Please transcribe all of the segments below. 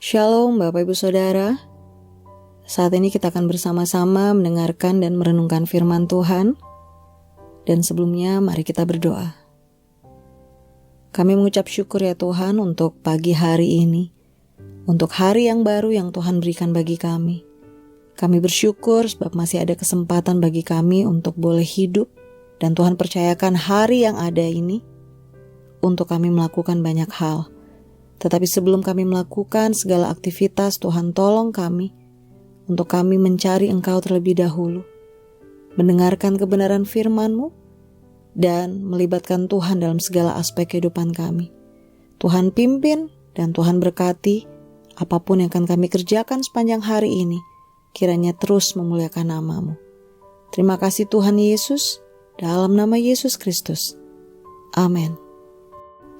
Shalom Bapak Ibu Saudara. Saat ini kita akan bersama-sama mendengarkan dan merenungkan firman Tuhan. Dan sebelumnya mari kita berdoa. Kami mengucap syukur ya Tuhan untuk pagi hari ini, untuk hari yang baru yang Tuhan berikan bagi kami. Kami bersyukur sebab masih ada kesempatan bagi kami untuk boleh hidup, dan Tuhan percayakan hari yang ada ini untuk kami melakukan banyak hal. Tetapi sebelum kami melakukan segala aktivitas, Tuhan tolong kami untuk kami mencari Engkau terlebih dahulu, mendengarkan kebenaran firman-Mu, dan melibatkan Tuhan dalam segala aspek kehidupan kami. Tuhan pimpin dan Tuhan berkati apapun yang akan kami kerjakan sepanjang hari ini, kiranya terus memuliakan nama-Mu. Terima kasih Tuhan Yesus, dalam nama Yesus Kristus. Amin.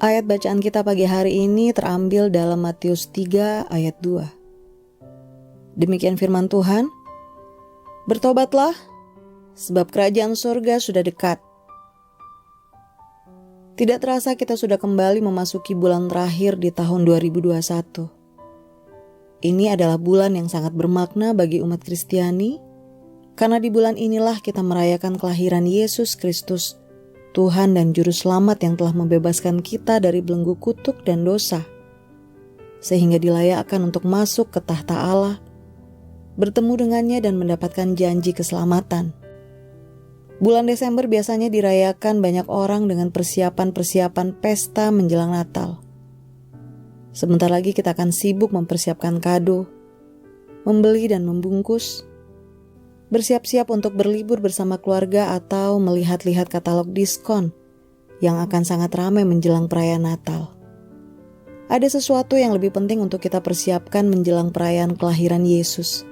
Ayat bacaan kita pagi hari ini terambil dalam Matius 3 ayat 2. Demikian firman Tuhan, "Bertobatlah, sebab kerajaan surga sudah dekat." Tidak terasa kita sudah kembali memasuki bulan terakhir di tahun 2021. Ini adalah bulan yang sangat bermakna bagi umat Kristiani, karena di bulan inilah kita merayakan kelahiran Yesus Kristus, Tuhan dan Juru Selamat yang telah membebaskan kita dari belenggu kutuk dan dosa, sehingga dilayakkan untuk masuk ke tahta Allah, bertemu dengannya dan mendapatkan janji keselamatan. Bulan Desember biasanya dirayakan banyak orang dengan persiapan-persiapan pesta menjelang Natal. Sebentar lagi kita akan sibuk mempersiapkan kado, membeli dan membungkus, bersiap-siap untuk berlibur bersama keluarga atau melihat-lihat katalog diskon yang akan sangat ramai menjelang perayaan Natal. Ada sesuatu yang lebih penting untuk kita persiapkan menjelang perayaan kelahiran Yesus.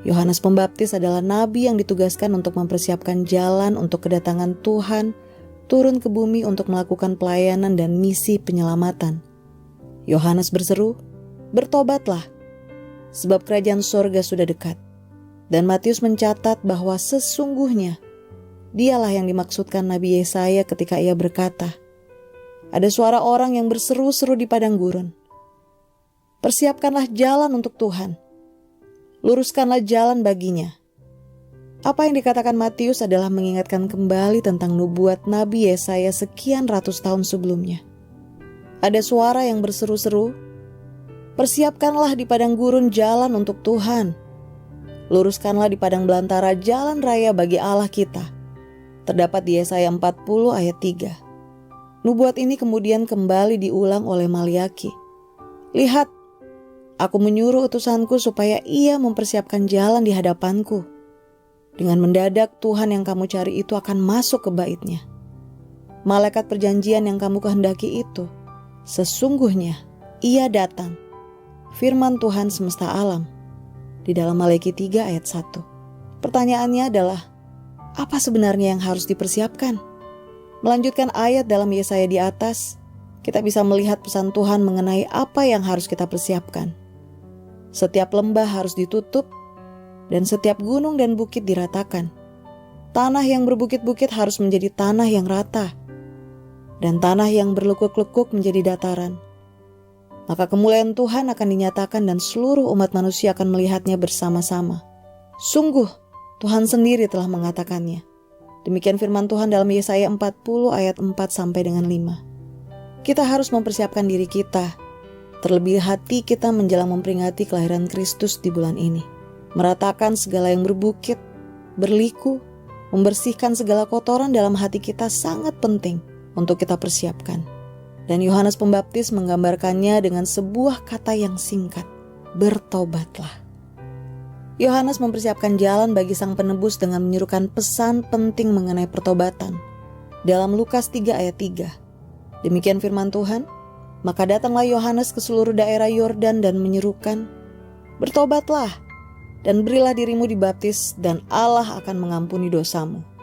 Yohanes Pembaptis adalah nabi yang ditugaskan untuk mempersiapkan jalan untuk kedatangan Tuhan turun ke bumi untuk melakukan pelayanan dan misi penyelamatan. Yohanes berseru, "Bertobatlah, sebab kerajaan surga sudah dekat." Dan Matius mencatat bahwa sesungguhnya dialah yang dimaksudkan Nabi Yesaya ketika ia berkata, "Ada suara orang yang berseru-seru di padang gurun. Persiapkanlah jalan untuk Tuhan. Luruskanlah jalan baginya." Apa yang dikatakan Matius adalah mengingatkan kembali tentang nubuat Nabi Yesaya sekian ratus tahun sebelumnya. Ada suara yang berseru-seru, "Persiapkanlah di padang gurun jalan untuk Tuhan. Luruskanlah di padang belantara jalan raya bagi Allah kita." Terdapat di Yesaya 40 ayat 3. Nubuat ini kemudian kembali diulang oleh Maliaki. "Lihat, aku menyuruh utusanku supaya ia mempersiapkan jalan di hadapanku. Dengan mendadak Tuhan yang kamu cari itu akan masuk ke bait-Nya. Malaikat perjanjian yang kamu kehendaki itu, sesungguhnya ia datang. Firman Tuhan semesta alam." Di dalam Maliaki 3 ayat 1. Pertanyaannya adalah, apa sebenarnya yang harus dipersiapkan? Melanjutkan ayat dalam Yesaya di atas, kita bisa melihat pesan Tuhan mengenai apa yang harus kita persiapkan. Setiap lembah harus ditutup, dan setiap gunung dan bukit diratakan. Tanah yang berbukit-bukit harus menjadi tanah yang rata, dan tanah yang berlekuk-lekuk menjadi dataran. Maka kemuliaan Tuhan akan dinyatakan dan seluruh umat manusia akan melihatnya bersama-sama. Sungguh, Tuhan sendiri telah mengatakannya. Demikian firman Tuhan dalam Yesaya 40 ayat 4 sampai dengan 5. Kita harus mempersiapkan diri kita, terlebih hati kita menjelang memperingati kelahiran Kristus di bulan ini. Meratakan segala yang berbukit, berliku, membersihkan segala kotoran dalam hati kita sangat penting untuk kita persiapkan. Dan Yohanes Pembaptis menggambarkannya dengan sebuah kata yang singkat, "Bertobatlah." Yohanes mempersiapkan jalan bagi sang penebus dengan menyerukan pesan penting mengenai pertobatan. Dalam Lukas 3 ayat 3, demikian firman Tuhan, "Maka datanglah Yohanes ke seluruh daerah Yordan dan menyerukan, 'Bertobatlah dan berilah dirimu dibaptis dan Allah akan mengampuni dosamu.'"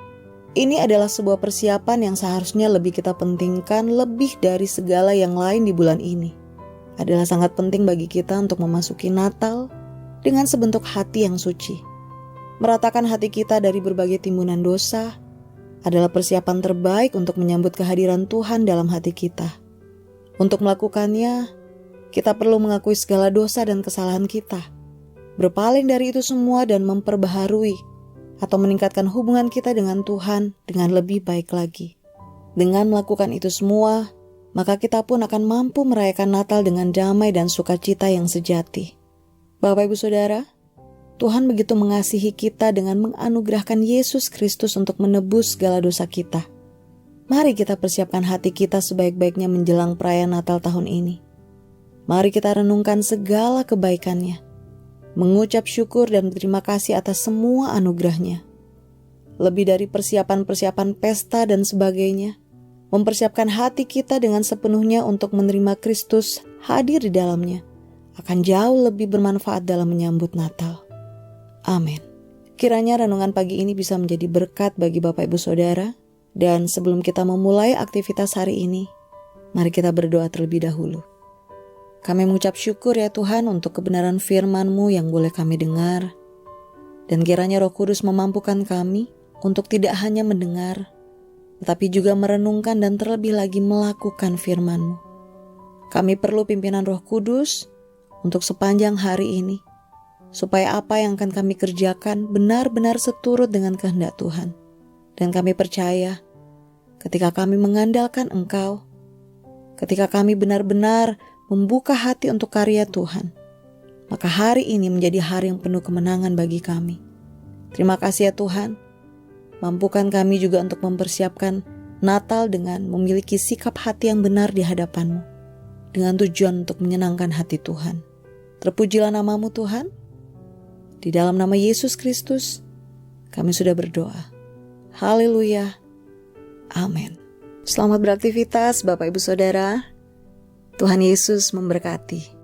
Ini adalah sebuah persiapan yang seharusnya lebih kita pentingkan lebih dari segala yang lain di bulan ini. Adalah sangat penting bagi kita untuk memasuki Natal dengan sebentuk hati yang suci. Meratakan hati kita dari berbagai timbunan dosa adalah persiapan terbaik untuk menyambut kehadiran Tuhan dalam hati kita. Untuk melakukannya, Kita perlu mengakui segala dosa dan kesalahan kita, berpaling dari itu semua dan memperbaharui atau meningkatkan hubungan kita dengan Tuhan dengan lebih baik lagi. Dengan melakukan itu semua, maka kita pun akan mampu merayakan Natal dengan damai dan sukacita yang sejati. Bapak Ibu Saudara, Tuhan begitu mengasihi kita dengan menganugerahkan Yesus Kristus untuk menebus segala dosa kita. Mari kita persiapkan hati kita sebaik-baiknya menjelang perayaan Natal tahun ini. Mari kita renungkan segala kebaikan-Nya, mengucap syukur dan berterima kasih atas semua anugerah-Nya. Lebih dari persiapan-persiapan pesta dan sebagainya, mempersiapkan hati kita dengan sepenuhnya untuk menerima Kristus hadir di dalamnya akan jauh lebih bermanfaat dalam menyambut Natal. Amin. Kiranya renungan pagi ini bisa menjadi berkat bagi Bapak Ibu Saudara. Dan sebelum kita memulai aktivitas hari ini, mari kita berdoa terlebih dahulu. Kami mengucap syukur ya Tuhan untuk kebenaran firman-Mu yang boleh kami dengar. Dan kiranya Roh Kudus memampukan kami untuk tidak hanya mendengar, tetapi juga merenungkan dan terlebih lagi melakukan firman-Mu. Kami perlu pimpinan Roh Kudus untuk sepanjang hari ini, supaya apa yang akan kami kerjakan benar-benar seturut dengan kehendak Tuhan. Dan kami percaya, ketika kami mengandalkan Engkau, ketika kami benar-benar membuka hati untuk karya Tuhan, maka hari ini menjadi hari yang penuh kemenangan bagi kami. Terima kasih ya Tuhan, mampukan kami juga untuk mempersiapkan Natal dengan memiliki sikap hati yang benar di hadapan-Mu, dengan tujuan untuk menyenangkan hati Tuhan. Terpujilah nama-Mu Tuhan. Di dalam nama Yesus Kristus, kami sudah berdoa. Haleluya. Amin. Selamat beraktivitas Bapak Ibu Saudara. Tuhan Yesus memberkati.